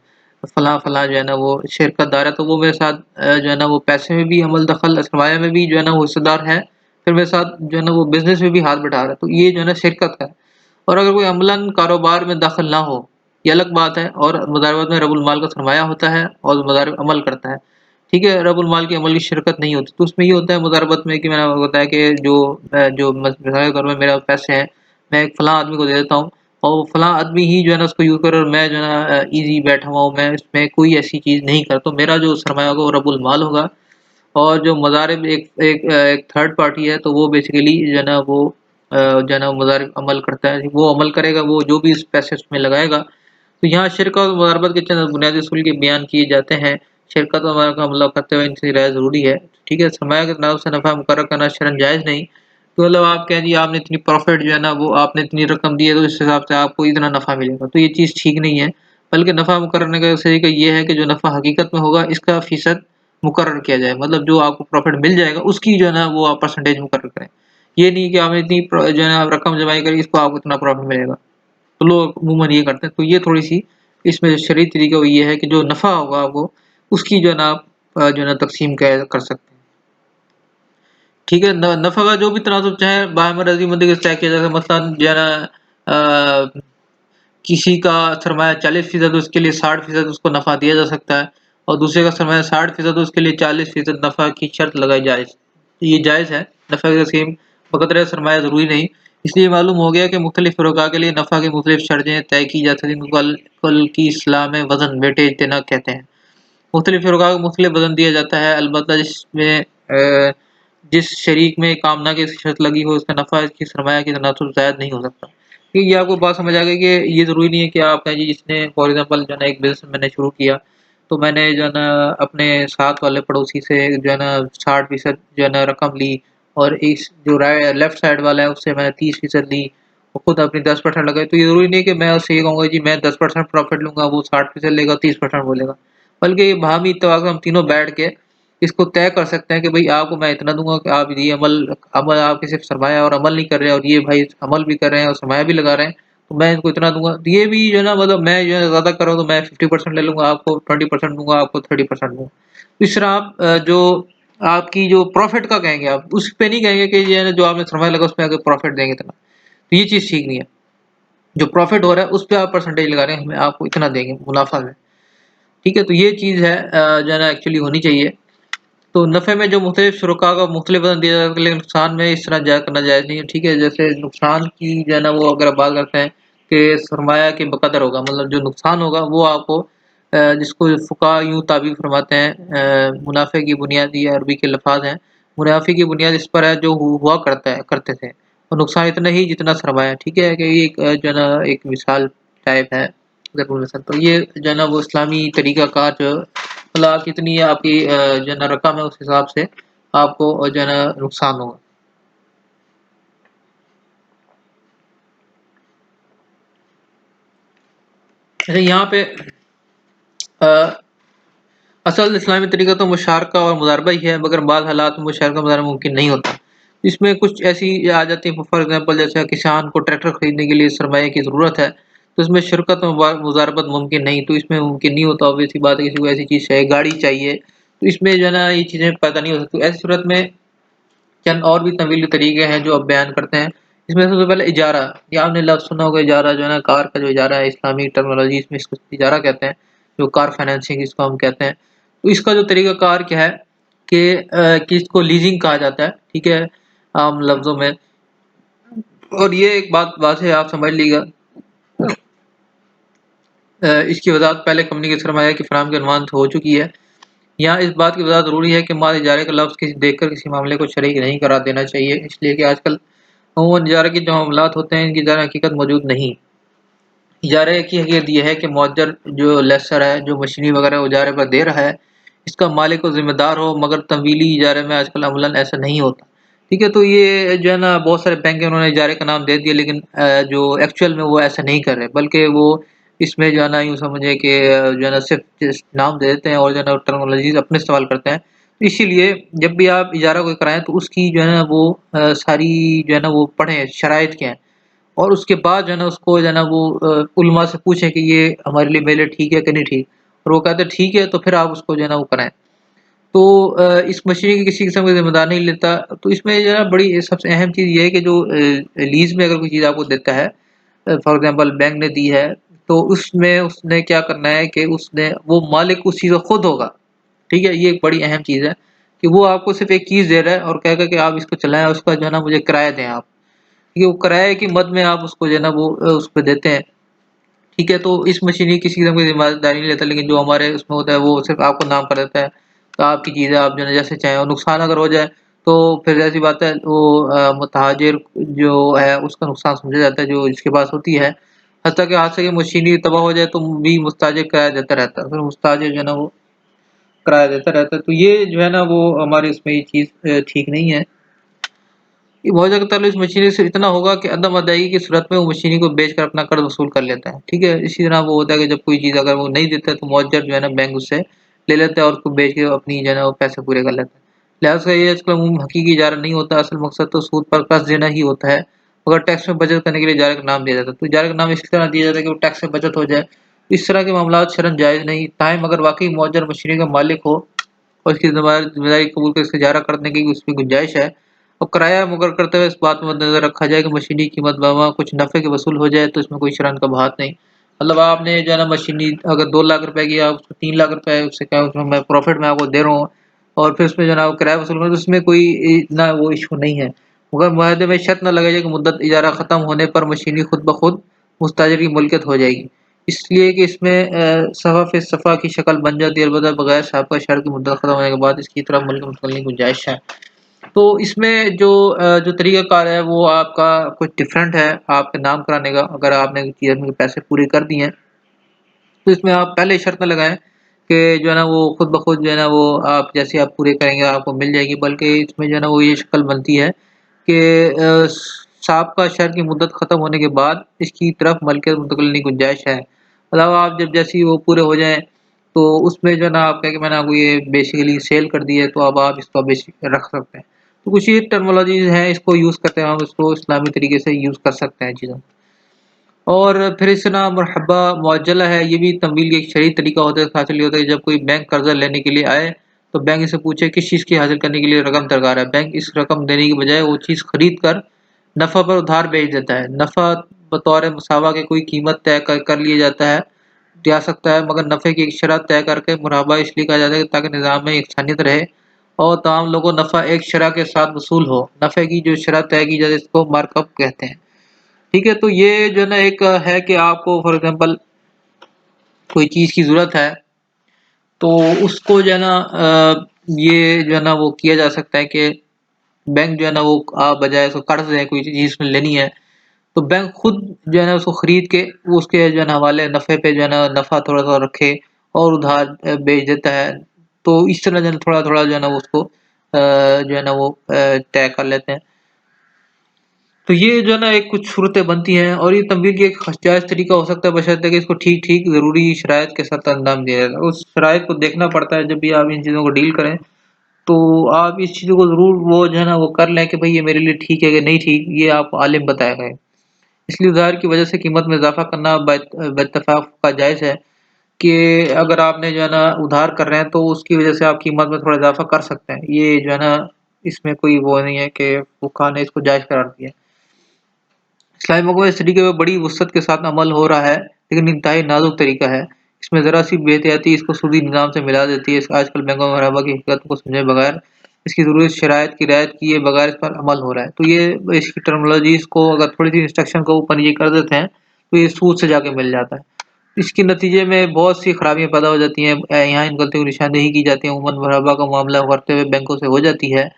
S1: फलाँ-फलाँ जो है ना वो शिरकतदार है, तो वो मेरे साथ जो है ना वो पैसे में भी अमल दख़ल, सरमाया में भी जो है ना वो हिस्सेदार है, फिर मेरे साथ जो है ना वो बिज़नेस में भी हाथ बटा रहा है, तो ये जो है ना शिरकत है। और अगर कोई अमलन कारोबार में दाख़िल ना हो, ये अलग बात है, और मुज़ारबत में रब्बुल माल का सरमाया होता है और मुज़ारिब अमल करता है। ठीक है, रब्बुल माल की अमल की शिरकत नहीं होती, तो उसमें ये होता है मुज़ारबत में कि मैंने आपको बताया कि जो मिसाल के तौर पे मेरे पैसे हैं, मैं एक फलाँ आदमी को दे देता हूँ और वो फलाँ आदमी ही जो है ना उसको यूज़ करे, और मैं जो है ना ईज़ी बैठा हुआ हूँ, मैं इसमें कोई ऐसी चीज़ नहीं करता, तो मेरा जो सरमाया होगा वो रब्बुल माल होगा। और जो मुज़ारिब एक थर्ड पार्टी है, तो वो बेसिकली जो है ना वो जो है ना मुज़ारिब अमल करता है, वो अमल करेगा, वो जो भी इस पैसे उसमें लगाएगा। तो यहाँ शिरकत और मुज़ारबत के चंद बुनियादी उसूल के बयान किए जाते हैं। शिरकत और मुज़ारबत का अमल करते हुए इनसे राय ज़रूरी है, ठीक है? सरमाया के तनाव से नफ़ा मुकर्रर करना शरअन जायज़ नहीं। तो मतलब आप कहें जी आपने इतनी प्रॉफ़िट जो है ना वो आपने इतनी रकम दी है, तो इस हिसाब से आपको इतना नफ़ा मिलेगा, तो ये चीज़ ठीक नहीं है। बल्कि नफ़ा मुकर्रर करने का तरीका ये है कि जो नफ़ा हकीकत में होगा, इसका फ़ीसद मुकर्रर किया जाए, मतलब जो आपको प्रॉफ़िट मिल जाएगा उसकी जो है ना वो आप परसेंटेज मुकर्रर करें। ये नहीं कि आपने इतनी जो है ना रकम जमाई करी, इसको आपको इतना प्रॉफ़िट मिलेगा। तो लोग अमूमन ये करते हैं, तो ये थोड़ी-सी इसमें जो शरई तरीका वो ये है कि जो नफ़ा होगा आपको, उसकी जो है ना आप जो है ना तक़सीम कर सकते हैं। ठीक है? नफ़ा का जो भी तनासुब चाहे बाहमी रज़ीमंदी से तय किया जा सकता है, मसलन जो है ना अ, किसी का सरमाया 40% उसके लिए 60% उसको नफ़ा दिया जा सकता है, और दूसरे का सरमाया 60% उसके लिए 40% नफ़ा की शर्त लगाई जाए। ये जायज़ है, नफ़ा की तक़सीम बक़दर सरमाया ज़रूरी नहीं। इसलिए मालूम हो गया कि मुख्तलिफ़ फ़िरक़ा के लिए नफ़ा की मुख्तलिफ़ शर्तें तय की जा सकती हैं, जिनको कुल की इस्लाह में वज़न वेटेज देना कहते हैं। मुख्तलिफ़ फ़िरक़ा को मुख्तलिफ़ वज़न दिया जाता है, अलबत्ता जिस शरीक में कामना की शर्त लगी हो, उसका नफ़ा की सरमाया की तनासुब ज़ायद नहीं हो सकता। कि ये आपको बात समझ आ गई कि ये ज़रूरी नहीं है कि आप कहें जी जिसने फॉर एग्ज़ाम्पल जो है ना एक बिज़नेस मैंने शुरू किया, तो मैंने जो है ना अपने साथ वाले पड़ोसी से जो है ना 60% जो है ना रकम ली, और इस जो लेफ्ट साइड वाला है उससे मैंने 30% ली, वो खुद अपनी 10% लगाए, तो ये ज़रूरी नहीं है कि मैं उससे ये कहूँगा जी मैं 10% प्रॉफ़िट लूँगा, वो 60% लेगा, 30% बोलेगा। बल्कि बाहमी इत्तेफ़ाक से हम तीनों बैठ के इसको तय कर सकते हैं कि भई आपको मैं इतना दूँगा कि आप ये अमल अमल आपके सिर्फ़ सरमाया और अमल नहीं कर रहे हैं और ये भाई अमल भी कर रहे हैं और सरमाया भी लगा रहे हैं, तो मैं इनको इतना दूँगा। तो ये भी जो है ना मतलब मैं जो है ज़्यादा कर रहा हूँ तो मैं 50% ले लूँगा, आपको 20% दूँगा, आपको 30% दूँगा। इस तरह आप जो आपकी जो प्रॉफ़िट का कहेंगे आप, उस पे नहीं कहेंगे कि ये है ना जो आपने सरमाया लगा उसपे आके प्रॉफ़िट देंगे इतना। तो ये चीज़ ठीक नहीं है। जो प्रॉफ़िट हो रहा है उस पे आप परसेंटेज लगा रहे हैं, हमें आपको इतना देंगे मुनाफ़ा में। ठीक है? तो ये चीज़ है जो है ना एक्चुअली होनी चाहिए। तो नफ़े में जो मुख्तलिफ़ शुरका का मुख्तलिफ़ वज़न दिया जाता है, लेकिन नुकसान में इस तरह करना जायज़ नहीं है, ठीक है? जैसे नुकसान की जो है ना वो अगर आप बात करते हैं कि सरमाया के बक़दर होगा, मतलब जो नुकसान होगा वो आपको जिसको फुक़हा यूँ ताबीर फ़रमाते हैं मुनाफ़े की बुनियाद ये अरबी के लफ़ाज़ हैं, मुनाफ़े की बुनियाद इस पर है जो हुआ करते थे और नुकसान इतना ही जितना सरमाया, ठीक है? कि ये एक जो है ना एक मिसाल टाइप है ज़रूर मिसल तो ये जो है ना वो इस्लामी तरीक़ाकार जो मतलब आप कितनी आपकी जो है ना रकम है उस हिसाब से आपको जो है ना नुकसान होगा। अच्छा यहाँ पे अ, असल इस्लामी तरीका तो मुशारका और मुज़ारबा ही है मगर बाज़ हालात में मुशारका मुज़ारबा मुमकिन नहीं होता। इसमें कुछ ऐसी आ जाती है फॉर एग्ज़ाम्पल जैसे किसान को ट्रैक्टर खरीदने के लिए सरमाए की ज़रूरत है, तो इसमें शिरकत और मुज़ारबत मुमकिन नहीं, तो इसमें मुमकिन नहीं होता ऑब्वियस सी बात है किसी को ऐसी चीज़ चाहिए, गाड़ी चाहिए, तो इसमें जो है ना ये चीज़ें पैदा नहीं हो सकती। ऐसी सूरत में चंद और भी तवील तरीके हैं जो अब बयान करते हैं। इसमें सबसे पहले इजारा, ये आपने लफ्ज़ सुना होगा इजारा जो है ना कार का जो इजारा है इस्लामिक टर्मिनोलॉजी इसमें इसको इजारा कहते हैं, जो कार फाइनेंसिंग इसको हम कहते हैं। तो इसका जो तरीक़ाकार क्या है कि इसको लीज़िंग कहा जाता है, ठीक है? आम लफ्ज़ों में और ये एक बात वाज़ेह है आप समझ लीजिएगा इसकी वज़ाहत पहले कंपनी के सरमाया की फ़राहमी के अनुमान से हो चुकी है। यहाँ इस बात की वज़ाहत ज़रूरी है कि माल इजारे का लफ्ज़ किसी देखकर किसी मामले को शरीक नहीं करार देना चाहिए, इसलिए कि आजकल अमूमन इजारे के जो मामलात होते हैं, इनकी ज़रा हकीकत मौजूद नहीं। इजारे की हकीकत ये है कि मुअज्जर जो लेसर है, जो मशीनरी वग़ैरह इजारे पर दे रहा है, इसका मालिक और ज़िम्मेदार हो मगर तमवीली इजारे में आजकल अमलन ऐसा नहीं होता। ठीक है? तो ये जो है ना बहुत सारे बैंक हैं उन्होंने इजारे का नाम दे दिया लेकिन जो एक्चुअल में वो ऐसा नहीं कर रहे, बल्कि वो इसमें जो है ना यूँ समझिए कि जो है ना सिर्फ़ जस्ट नाम दे देते हैं और जो है ना टर्मिनोलॉज़ीज़ अपने इस्तेमाल करते हैं। तो इसीलिए जब भी आप इजारा कोई कराएँ तो उसकी जो है ना वो सारी जो है ना वो पढ़ें, शराइत क्या हैं। और उसके बाद जो है ना उसको जो है ना वो उलमा से पूछें कि ये हमारे लिए मेरे लिए ठीक है कि नहीं ठीक? और वो कहते हैं ठीक है, तो फिर आप उसको जो है ना वो कराएँ। तो इस मशीन की किसी किस्म का ज़िम्मेदार नहीं लेता, तो इसमें जो है ना बड़ी सबसे अहम चीज़ ये है कि जो लीज़ में अगर कोई चीज़ आपको देता है फॉर एग्ज़ाम्पल बैंक ने दी है, तो उसमें उसने क्या करना है कि उसने वो मालिक उस चीज़ का खुद होगा, ठीक है? ये एक बड़ी अहम चीज़ है कि वो आपको सिर्फ़ एक चीज़ दे रहा है और कहेगा कि आप इसको चलाएँ और उसका जो है ना मुझे किराया दें आप। ये वो किराए की मद में आप उसको जो है ना वो उसपे देते हैं, ठीक है? तो इस मशीन की किसी किस्म की ज़िम्मेदारी नहीं लेता लेकिन जो हमारे उसमें होता है वो सिर्फ़ आपको नाम कर देता है, तो आपकी चीज़ें आप जो है जैसे चाहें और नुकसान अगर हो जाए तो फिर ज़ाहिर-सी बात है वो मुताजिर जो है उसका नुकसान समझा जाता है जो जिसके पास होती है। हत्ता कि हादसे की मशीनरी तबाह हो जाए तो भी मुस्ताजिर किराया देता रहता है, फिर मुस्ताजिर जो है ना वो किराया देता रहता है, तो ये जो है ना वो हमारे इसमें ये चीज़ ठीक नहीं है। ये मुआवज़ा का ताल्लुक इस मशीनरी से इतना होगा कि अदम अदायगी की सूरत में वो मशीनरी को बेचकर अपना कर्ज़ वसूल कर लेता है, ठीक है? इसी तरह वो होता है कि जब कोई चीज़ अगर वो नहीं देता है तो मुअज्जर जो है ना बैंक उससे ले लेता है और उसको बेच के अपनी जो है ना वो पैसे पूरे कर लेता है। लिहाज़ ये इसका हकीकी इजारा नहीं होता, असल मकसद तो सूद पर कर्ज़ देना ही होता है, मगर टैक्स में बचत करने के लिए इजारे का नाम दिया जाता है। तो इजारे का नाम इस तरह दिया जाता है कि वो टैक्स में बचत हो जाए। इस तरह के मामलात शरन जायज़ नहीं, ताहम अगर वाक़ई मुअज्जर मशीनरी का मालिक हो और उसकी ज़िम्मेदारी कबूल कर इसका इजारा करने की उसमें गुंजाइश है और किराया मुक़र्रर करते हुए इस बात को मद्देनज़र रखा जाए कि मशीनरी की कीमत बमा कुछ नफ़े के वसूल हो जाए तो इसमें कोई शरन का बात नहीं। मतलब आपने जो है ना मशीनरी अगर 2 लाख रुपए की आप उसको 3 लाख रुपए उससे क्या उसमें मैं प्रॉफ़िट में आपको दे रहा हूँ और फिर उसमें जो है ना वो किराया वसूल करूँ तो उसमें कोई इतना वो इश्यू नहीं है। मगर मुआहदे में शर्त ना लगाई जाए कि मुद्दत इजारा ख़त्म होने पर मशीनरी खुद ब खुद मुस्ताजिर की मुल्कियत हो जाएगी। इसलिए कि इसमें सफ़ा की शक्ल बन जाती है अलबत्ता बगैर साबिक़ा शर्त की मुद्दत ख़त्म होने के बाद इसकी तरफ मुल्क मुंतक़िल की गुंजाइश है। तो इसमें जो तरीक़ाकार है वो आपका कुछ डिफरेंट है आपके नाम कराने का अगर आपने चीज़ में पैसे पूरे कर दिए हैं, तो इसमें आप पहले शर्त ना लगाएँ कि जो है ना वो खुद ब खुद जो है ना वो आप जैसे आप पूरे करेंगे आपको मिल जाएगी बल्कि इसमें जो है ना वो ये शक्ल बनती है कि साबका शहर की मुद्दत खत्म होने के बाद इसकी तरफ मलकियत मुंतकिल की गुंजाइश है। मतलब आप जब जैसे ही वो पूरे हो जाएँ, तो उसमें जो है ना आप कहें कि मैंने आपको ये बेसिकली सेल कर दी है, तो अब आप इसको बेसिक रख सकते हैं। तो कुछ ये टर्मिनोलॉजीज़ हैं, इसको यूज़ करते हैं, हम इसको इस्लामी तरीके से यूज़ कर सकते हैं चीज़ों को। और फिर इस तरह मुरहबा मुअज्जला है, ये भी तमवील का एक शरई तरीका होता है। हासिल ये होता है कि जब कोई बैंक कर्ज़ा लेने के लिए आए, तो बैंक इससे पूछे किस चीज़ की हासिल करने के लिए रकम दरकार है। बैंक इस रकम देने की बजाय वो चीज़ खरीद कर नफ़ा पर उधार बेच देता है। नफ़ा बतौर मुसावा के कोई कीमत तय कर लिया जाता है जा सकता है, मगर नफ़े की एक शरत तय करके मुराबा इसलिए कहा जाता है ताकि निज़ाम में यकसानियत रहे और तमाम लोगों को नफ़ा एक शरह के साथ वसूल हो। नफ़े की जो शरत तय की जाती है इसको मार्कअप कहते हैं। ठीक है, तो ये जो है ना एक है कि आपको फॉर एग्ज़ाम्पल कोई चीज़ की ज़रूरत है, तो उसको जो है ना ये जो है ना वो किया जा सकता है कि बैंक जो है ना वो बजाय उसको कर्ज़ है कोई चीज़ उसने लेनी है, तो बैंक खुद जो है ना उसको खरीद के वो उसके जो है ना हवाले नफ़े पे जो है ना नफ़ा थोड़ा-सा रखे और उधार बेच देता है। तो इस तरह जो है थोड़ा-थोड़ा जो है ना वो उसको जो है ना वो तय कर लेते हैं। तो ये जो है ना एक कुछ सूरतें बनती हैं और ये तमवील की एक जायज़ तरीका हो सकता है बशर्ते कि इसको ठीक-ठीक ज़रूरी शराइत के साथ अंजाम दिया जाए। उस शराइत को देखना पड़ता है जब भी आप इन चीज़ों को डील करें, तो आप इस चीज़ों को ज़रूर वो जो है ना वो कर लें कि भई ये मेरे लिए ठीक है कि नहीं ठीक, ये आप आलिम बताएगा। इसलिए उधार की वजह से कीमत में इज़ाफ़ा करना बइत्तेफ़ाक का जायज़ है कि अगर आपने जो है ना उधार कर रहे हैं तो उसकी वजह से आप कीमत में थोड़ा इज़ाफ़ा कर सकते हैं। ये जो है ना इसमें कोई वो नहीं है कि फुक़हा ने इसको जायज़ करार दिया है। इस्लामी मुल्कों में इस तरीके पे बड़ी वुसअत के साथ अमल हो रहा है, लेकिन इंतहाई नाज़ुक तरीका है। इसमें ज़रा-सी बेहतियाती इसको सूदी निज़ाम से मिला देती है। इस आजकल बैंकों में मुराबा की हकीकत को समझे बगैर, इसकी ज़रूरी शराइत की रियायत किए बगैर इस पर अमल हो रहा है। तो ये इसकी टर्मिनोलॉजीज़ को अगर थोड़ी-सी इंस्ट्रक्शन को ऊपर नीचे कर देते हैं, तो ये सूद से जाके मिल जाता है। इसके नतीजे में बहुत सी खराबियाँ पैदा हो जाती हैं। यहाँ इन गलतियों की निशानदेही की जाती है। अमूमन मुराबा का मामला करते हुए बैंकों से हो जाती है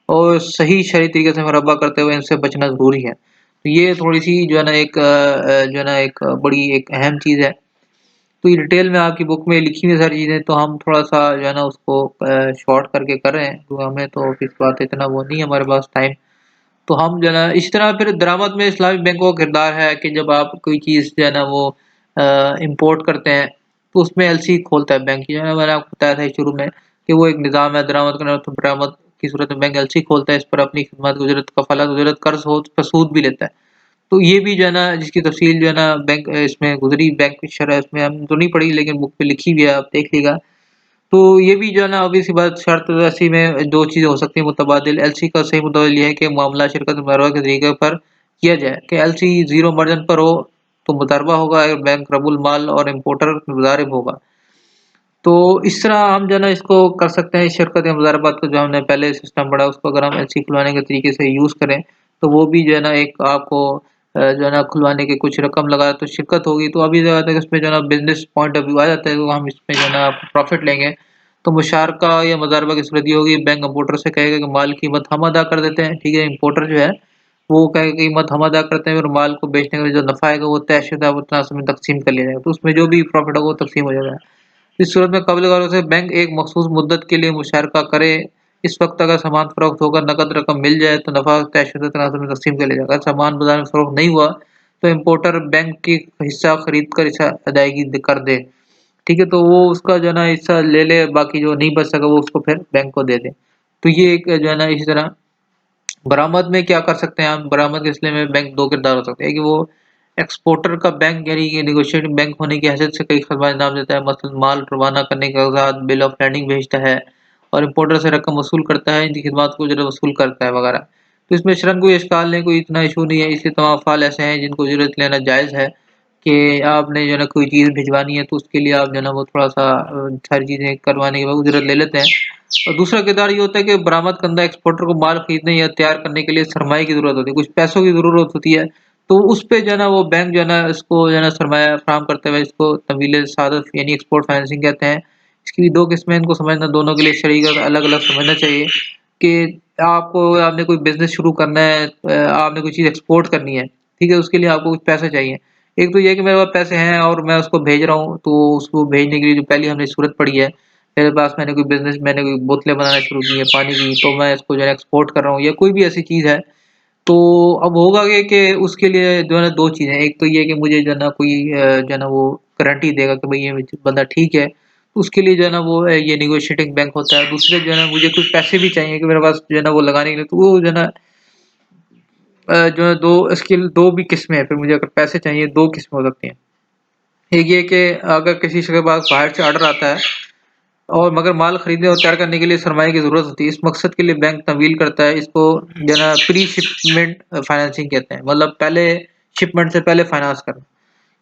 S1: और सही शरई तरीके से मुराबा करते हुए इनसे बचना ज़रूरी है। तो ये थोड़ी-सी जो है ना एक जो है ना एक बड़ी एक अहम चीज़ है। तो ये डिटेल में आपकी बुक में लिखी हुई है सारी चीज़ें, तो हम थोड़ा-सा जो है ना उसको शॉर्ट करके कर रहे हैं। तो हमें तो इस बात इतना वो नहीं है हमारे पास टाइम। तो हम जो है ना इसी तरह फिर दरामद में इस्लामी बैंकों का किरदार है कि जब आप कोई चीज़ जो है ना वो इम्पोर्ट करते हैं, तो उसमें एलसी खोलता है बैंक। जो है ना मैंने आपको बताया था शुरू में कि वो एक निज़ाम है दरामद करना तो बरामद की सूरत में बैंक एलसी खोलता है। इस पर अपनी खिदमत, उजरत, कफ़ालत, उजरत, कर्ज़ हो तो सूद भी लेता है। तो ये भी जो है ना जिसकी तफ़सील जो है ना बैंक इसमें गुज़री बैंक की शरह इसमें हम तो नहीं पढ़ी लेकिन बुक पे लिखी हुई है, आप देख लीजिएगा। तो ये भी जो है ना ऑब्वियस सी बात शर्त ऐसी में 2 चीज़ें हो सकती हैं मुतबादिल। एलसी का सही मुतबादिल ये है कि मामला शिरकत मुदारबा के तरीके पर किया जाए कि एलसी 0 मार्जिन पर हो तो मुदारबा होगा, अगर बैंक रबुल माल और इम्पोर्टर मुदारिब होगा। तो इस तरह हम जो है ना इसको कर सकते हैं, इस शिरकत या मुज़ारबात को जो हमने पहले सिस्टम पढ़ा उसको अगर हम एलसी खुलवाने के तरीके से यूज़ करें, तो वो भी जो है ना एक आपको जो है ना खुलवाने की कुछ रकम लगा तो शिरकत होगी। तो अभी क्या होता है कि उसमें जो है ना बिज़नेस पॉइंट ऑफ व्यू आ जाता है, तो हम इसमें जो है ना प्रॉफ़िट लेंगे। तो मुशारका या मुज़ारबा की सूरत ये होगी बैंक इम्पोर्टर से कहेगा कि माल की कीमत हम अदा कर देते हैं, ठीक है? इम्पोर्टर जो है, वो कहेगा कीमत हम अदा करते हैं और माल को बेचने का जो नफ़ा आएगा वो तयशुदा तनासब में तक़सीम कर लिया जाएगा। तो उसमें जो भी प्रॉफ़िट होगा वो तक़सीम हो जाएगा। इस सूरत में क़ब्ज़ वालों से बैंक एक मख़सूस मुद्दत के लिए मुशारका करे। इस वक़्त अगर सामान फ़रोख्त होकर नकद रकम मिल जाए तो नफ़ा तयशुदा तनासब में तक़सीम कर लिया जाएगा। अगर सामान बाज़ार में फ़रोख्त नहीं हुआ तो इम्पोर्टर बैंक की हिस्सा खरीद कर इसे अदायगी कर दे। ठीक है? तो वो उसका जो है ना हिस्सा ले ले, बाकी जो नहीं बच सका वो उसको फिर बैंक को दे दे। तो ये एक जो है ना इसी तरह बरामद में क्या कर सकते हैं आप? बरामद के सिलसिले में बैंक 2 किरदार हो सकते हैं कि वो एक्सपोर्टर का बैंक यानी कि नेगोशिएटिंग बैंक होने की हैसियत से कई खदमात अंजाम देता है। मसलन माल रवाना करने के कागज़ात, बिल ऑफ लैंडिंग भेजता है और इम्पोर्टर से रकम वसूल करता है, इनकी खिदमात को उजरत वसूल करता है वगैरह। तो इसमें शरअन कोई इश्काल नहीं, कोई इतना इश्यू नहीं है। इसलिए तमाम अफ़आल ऐसे हैं जिनको उजरत लेना जायज़ है कि आपने जो है ना कोई चीज़ भिजवानी है तो उसके लिए आप जो है ना वो थोड़ा-सा सारी चीज़ें करवाने के बाद उजरत ले लेते हैं। और दूसरा किरदार ये होता है कि बरामद कंदा एक्सपोर्टर को माल खरीदने या तैयार करने के लिए सरमाए की ज़रूरत होती है, कुछ पैसों की ज़रूरत होती है। तो उस पे जो है ना वो बैंक जो है ना इसको जो है ना सरमाया फ़राहम करते हुए इसको तवील सादत यानी एक्सपोर्ट फाइनेंसिंग कहते हैं। इसकी भी 2 किस्में हैं, इनको समझना दोनों के लिए शरीक अलग-अलग समझना चाहिए कि आपने कोई बिज़नेस शुरू करना है, आपने कोई चीज़ एक्सपोर्ट करनी है, ठीक है? उसके लिए आपको कुछ पैसे चाहिए। एक तो ये है कि मेरे पास पैसे हैं और मैं उसको भेज रहा हूँ, तो उसको भेजने के लिए जो पहली हमने सूरत पढ़ी है, मेरे पास मैंने कोई बोतलें बनाना शुरू की हैं पानी की, तो मैं इसको जो है एक्सपोर्ट कर रहा हूँ या कोई भी ऐसी चीज़ है, तो अब होगा ये कि उसके लिए जो है ना 2 चीज़ें हैं, एक तो ये है कि मुझे जो है ना कोई जो है ना वो गारंटी देगा कि भई ये बंदा ठीक है, तो उसके लिए जो है ना वो ये नेगोशिएटिंग बैंक होता है। दूसरे जो है ना मुझे कुछ पैसे भी चाहिए कि मेरे पास जो है ना वो लगाने के लिए, तो वो जो है ना जो है 2 इसकी 2 भी किस्में हैं, फिर मुझे अगर पैसे चाहिए 2 किस्में हो सकती हैं। एक ये कि अगर किसी के पास बाहर से ऑर्डर आता है और मगर माल खरीदने और तैयार करने के लिए सरमाए की ज़रूरत होती है। इस मकसद के लिए बैंक तमवील करता है। इसको जो है ना प्री शिपमेंट फाइनेंसिंग कहते हैं। मतलब पहले शिपमेंट से पहले फाइनेंस करना,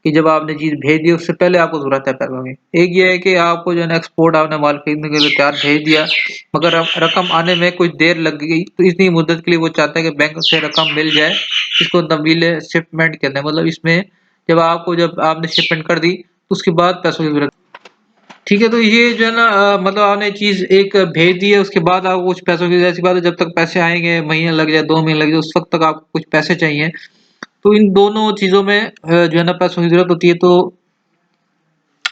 S1: कि जब आपने चीज़ भेज दी उससे पहले आपको ज़रूरत है पैसों की। एक ये है कि आपको जो है ना एक्सपोर्ट आपने माल खरीदने के लिए तैयार भेज दिया, मगर अब रकम आने में कुछ देर लग गई, तो इतनी मुद्दत के लिए वो चाहता है कि बैंक से रकम मिल जाए। इसको तमवील शिपमेंट कहते हैं। मतलब इसमें जब आपने शिपमेंट कर दी, तो उसके बाद पैसों की ज़रूरत। ठीक है, तो ये जो है ना मतलब आपने चीज़ एक भेज दी है, उसके बाद आपको कुछ पैसों की ज़ाहिर-सी बात है जब तक पैसे आएँगे, महीने लग जाए, 2 महीने लग जाए, उस वक़्त तक आपको कुछ पैसे चाहिए। तो इन दोनों चीज़ों में जो है ना पैसों की ज़रूरत होती है, तो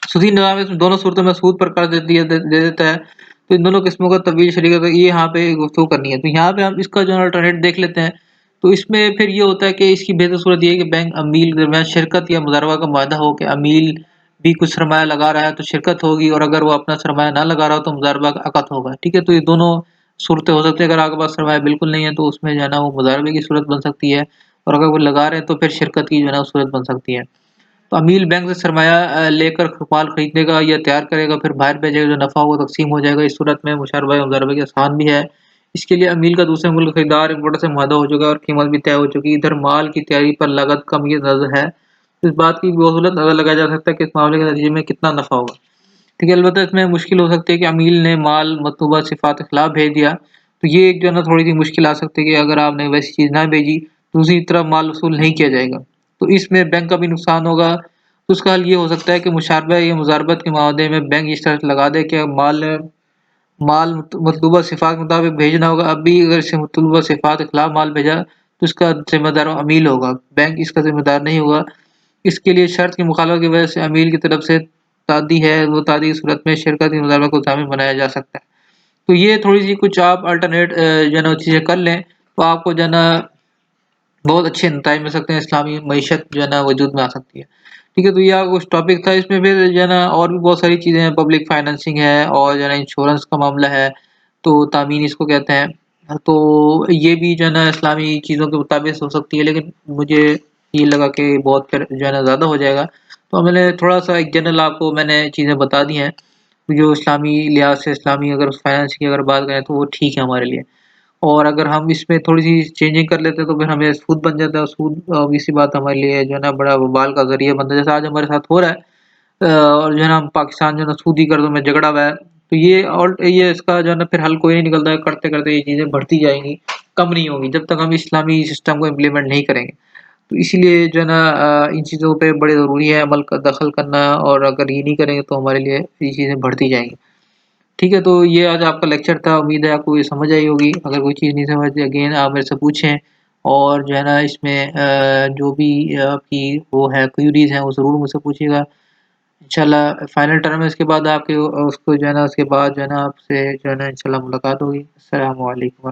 S1: सूदी निज़ाम में दोनों सूरतों में सूद पर कर्ज़ दे देता है। तो इन दोनों किस्मों का तबदील शरीका ये यहाँ पे गुफ्तगू करनी है। तो यहाँ पे हम इसका जो है अल्टरनेट देख लेते हैं। तो इसमें फिर ये होता है कि इसकी बेहतर सूरत ये है कि बैंक अमील के दरमियान शिरकत या मुज़ारबा का माहदा हो कि अमील भी कुछ सरमाया लगा रहा है तो शिरकत होगी, और अगर वो अपना सरमाया ना लगा रहा हो तो मुज़ारबा का अक़द होगा। ठीक है? तो ये दोनों सूरतें हो सकती हैं। अगर आपके पास सरमाया बिल्कुल नहीं है तो उसमें जो है ना वो मुज़ारबे की सूरत बन सकती है, और अगर वो लगा रहे हैं तो फिर शिरकत की जो है ना सूरत बन सकती है। तो अमील बैंक से सरमाया लेकर माल खरीदेगा या तैयार करेगा, फिर बाहर भेजेगा, जो नफ़ा होगा तक़सीम हो जाएगा। इस सूरत में मुशारबा या मुज़ारबा के आसान भी है। इसके लिए अमील का दूसरे मुल्क खरीदार इम्पोर्टर से मुआहदा हो चुका है और कीमत भी तय हो चुकी है। इधर माल की तैयारी पर लागत कम ये नज़र है। इस बात की बदौलत अंदाज़ा लगाया जा सकता है कि इस मामले के नतीजे में कितना नफ़ा होगा। ठीक है, अलबत्ता इसमें मुश्किल हो सकती है कि अमील ने माल मतलूबा सिफ़ात के खिलाफ भेज दिया, तो ये एक जो है ना थोड़ी-सी मुश्किल आ सकती है कि अगर आपने वैसी चीज़ ना भेजी, तो दूसरी तरफ माल वसूल नहीं किया जाएगा। तो इसमें बैंक का भी नुकसान होगा। तो उसका हल ये हो सकता है कि मुशारबा या मुज़ारबत के माहदे में बैंक ये शर्त लगा दे कि माल माल मतलूबा सिफ़ात के मुताबिक भेजना होगा। अब भी अगर इसे मतलूबा सिफ़ात के खिलाफ माल भेजा, तो इसका ज़िम्मेदार अमील होगा, बैंक इसका ज़िम्मेदार नहीं होगा। इसके लिए शर्त की मुखालफत की वजह से अमील की तरफ से तादी है, वो तादी की सूरत में शिरकत की मुज़ारबा को ज़ामिन बनाया जा सकता है। तो ये थोड़ी-सी कुछ आप अल्टरनेट जो है ना चीज़ें कर लें, तो आपको जो है ना बहुत अच्छे नताइज मिल सकते हैं, इस्लामी मईशत जो है ना वजूद में आ सकती है। ठीक है, तो ये कुछ टॉपिक था, इसमें फिर जो है ना और भी बहुत सारी चीज़ें हैं, पब्लिक फाइनेंसिंग है और जो है ना इंश्योरेंस का मामला है, तो तामीन इसको कहते हैं। तो ये भी जो है ना इस्लामी चीज़ों के मुताबिक हो सकती है, लेकिन मुझे ये लगा कि बहुत फिर जो है ना ज़्यादा हो जाएगा। तो मैंने थोड़ा-सा एक जनरल आपको मैंने चीज़ें बता दी हैं, जो इस्लामी लिहाज़ से इस्लामी अगर फाइनेंस की अगर बात करें तो वो ठीक है हमारे लिए। और अगर हम इसमें थोड़ी-सी चेंजिंग कर लेते हैं तो फिर हमें सूद बन जाता है, और सूद ऑब्वियस सी बात हमारे लिए जो है ना बड़ा वबाल का ज़रिया बनता है। जैसे आज हमारे साथ हो रहा है और जो है ना हम पाकिस्तान जो है ना सूदी कर्ज़ों में जकड़ा हुआ है। तो ये इसका जो है ना फिर हल कोई नहीं निकलता है, करते-करते ये चीज़ें बढ़ती जाएँगी, कम नहीं होंगी, जब तक हम इस्लामी सिस्टम को इम्प्लीमेंट नहीं करेंगे। तो इसीलिए जो है ना इन चीज़ों पे बड़े ज़रूरी है अमल का दखल करना, और अगर ये नहीं करेंगे तो हमारे लिए ये चीज़ें बढ़ती जाएँगी। ठीक है, तो ये आज आपका लेक्चर था, उम्मीद है आपको ये समझ आई होगी। अगर कोई चीज़ नहीं समझ अगेन आप मेरे से पूछें, और जो है ना इसमें जो भी आपकी वो है क्वेरीज़ हैं वो ज़रूर मुझसे पूछिएगा। इंशाल्लाह फाइनल टर्म है, इसके बाद आपके उसको जो है ना उसके बाद जो है ना आपसे जो है ना इंशाल्लाह मुलाकात होगी। अस्सलामु अलैकुम।